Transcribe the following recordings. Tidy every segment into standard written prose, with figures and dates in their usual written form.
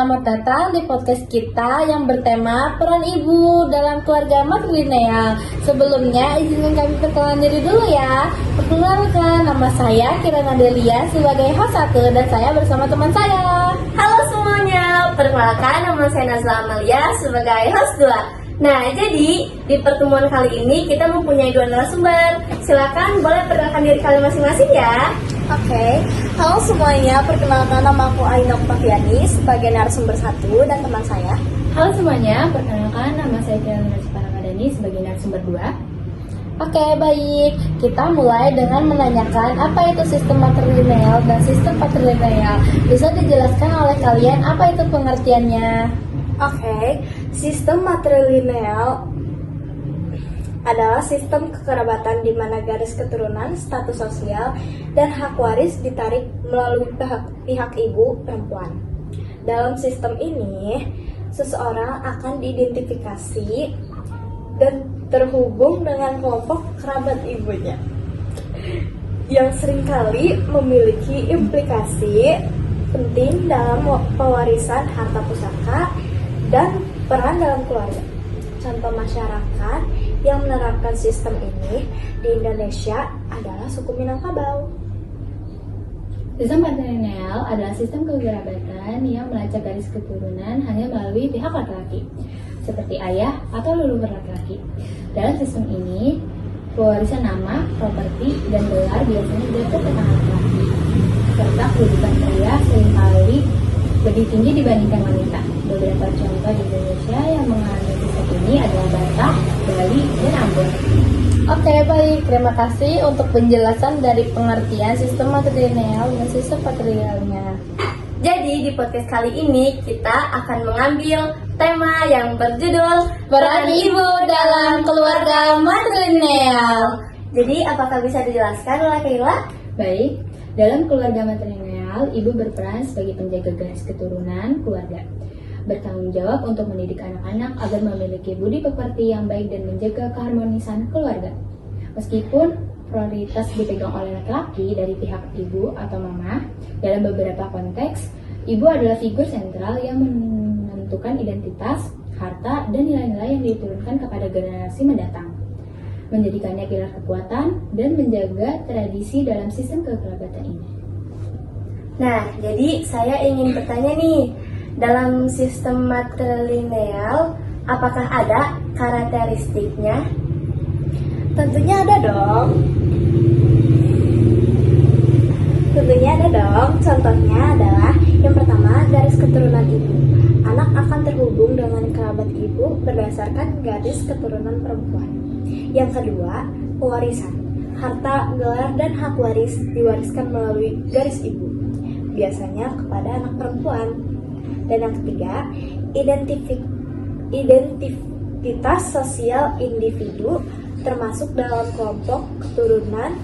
Selamat datang di podcast kita yang bertema peran ibu dalam keluarga matrilineal. Sebelumnya izinkan kami perkenalan diri dulu ya. Perkenalkan, nama saya Kirana Delia sebagai host 1 dan saya bersama teman saya. Halo semuanya, perkenalkan nama saya Nazla Amalia sebagai host 2. Nah, jadi di pertemuan kali ini kita mempunyai 2 narasumber. Silakan boleh perkenalkan diri kalian masing-masing ya. Oke, halo semuanya, perkenalkan nama aku Aina Oktaviani sebagai narasumber 1 dan teman saya. Halo semuanya, perkenalkan nama saya Kirana Ramadhani sebagai narasumber 2. Oke, baik. Kita mulai dengan menanyakan apa itu sistem matrilineal dan sistem patrilineal. Bisa dijelaskan oleh kalian apa itu pengertiannya? Oke, sistem matrilineal adalah sistem kekerabatan di mana garis keturunan, status sosial, dan hak waris ditarik melalui pihak ibu perempuan. Dalam sistem ini, seseorang akan diidentifikasi dan terhubung dengan kelompok kerabat ibunya yang seringkali memiliki implikasi penting dalam pewarisan harta pusaka dan peran dalam keluarga. Contoh masyarakat yang menerapkan sistem ini di Indonesia adalah suku Minangkabau. Sistem patrilineal adalah sistem kekerabatan yang melacak garis keturunan hanya melalui pihak laki-laki, seperti ayah atau leluhur laki-laki. Dalam sistem ini, pewarisan nama, properti, dan gelar biasanya jatuh ke tangan laki-laki, serta kedudukan pria seringkali lebih tinggi dibandingkan wanita. Beberapa contoh di Indonesia yang mengalami sistem ini adalah Batak, Bali, dan Ambon. Oke, baik. Terima kasih untuk penjelasan dari pengertian sistem matrilineal dan sistem patrilinealnya. Jadi di podcast kali ini kita akan mengambil tema yang berjudul Peran ibu dalam keluarga matrilineal. Jadi apakah bisa dijelaskan oleh Kayla? Baik, dalam keluarga matrilineal, ibu berperan sebagai penjaga garis keturunan keluarga, bertanggung jawab untuk mendidik anak-anak agar memiliki budi pekerti yang baik dan menjaga keharmonisan keluarga. Meskipun prioritas dipegang oleh laki-laki dari pihak ibu atau mama, dalam beberapa konteks, ibu adalah figur sentral yang menentukan identitas, harta, dan nilai-nilai yang diturunkan kepada generasi mendatang, menjadikannya pilar kekuatan dan menjaga tradisi dalam sistem kekerabatan ini. Nah, jadi saya ingin bertanya nih, dalam sistem matrilineal, apakah ada karakteristiknya? Tentunya ada dong. Contohnya adalah yang pertama, garis keturunan ibu. Anak akan terhubung dengan kerabat ibu berdasarkan garis keturunan perempuan. Yang kedua, pewarisan. Harta, gelar, dan hak waris diwariskan melalui garis ibu, biasanya kepada anak perempuan. Dan yang ketiga, identitas sosial individu termasuk dalam kelompok keturunan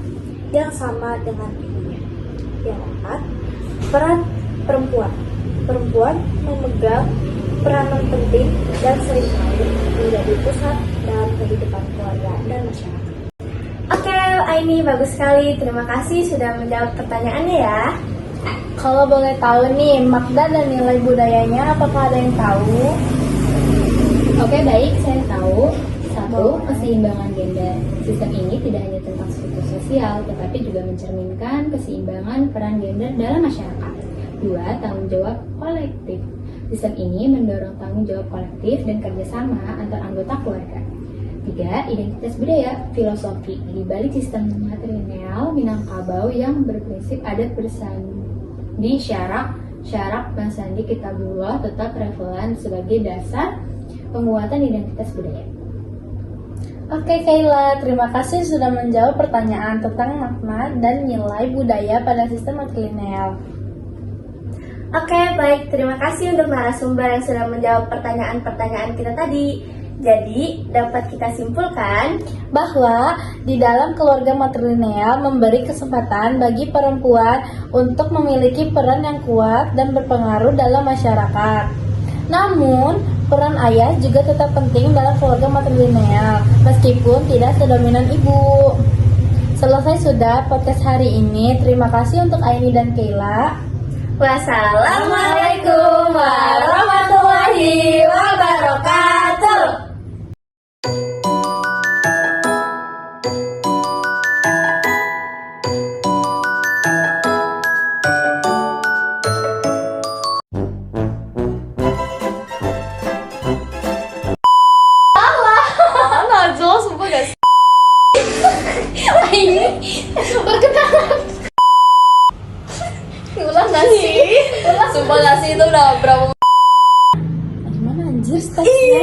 yang sama dengan ibunya. Yang keempat, peran perempuan. Perempuan memegang peranan penting dan seringkali menjadi pusat dalam kehidupan keluarga dan masyarakat. Oke, Aini, bagus sekali. Terima kasih sudah menjawab pertanyaannya ya. Kalau boleh tahu nih, makna dan nilai budayanya apakah ada yang tahu? Oke, baik, saya tahu. 1. Keseimbangan gender. Sistem ini tidak hanya tentang struktur sosial, tetapi juga mencerminkan keseimbangan peran gender dalam masyarakat. 2. Tanggung jawab kolektif. Sistem ini mendorong tanggung jawab kolektif dan kerjasama antar anggota keluarga. 3. Identitas budaya, filosofi. Di balik sistem matrilineal Minangkabau yang berprinsip adat bersandi syarak bersandi kitabullah tetap relevan sebagai dasar penguatan identitas budaya. Oke, Kayla, terima kasih sudah menjawab pertanyaan tentang makna dan nilai budaya pada sistem matrilineal. Oke, baik. Terima kasih untuk narasumber yang sudah menjawab pertanyaan-pertanyaan kita tadi. Jadi, dapat kita simpulkan Bahwa di dalam keluarga matrilineal memberi kesempatan bagi perempuan untuk memiliki peran yang kuat dan berpengaruh dalam masyarakat. Namun, peran ayah juga tetap penting dalam keluarga matrilineal, meskipun tidak sedominan ibu. Selesai sudah podcast hari ini. Terima kasih untuk Aini dan Kayla. Wassalamualaikum warahmatullahi wabarakatuh. Najwa sumpah gak sih? Perkenalan. Ulang gak sih? Sumpah gak sih itu udah berapa? Gimana anjir stepnya?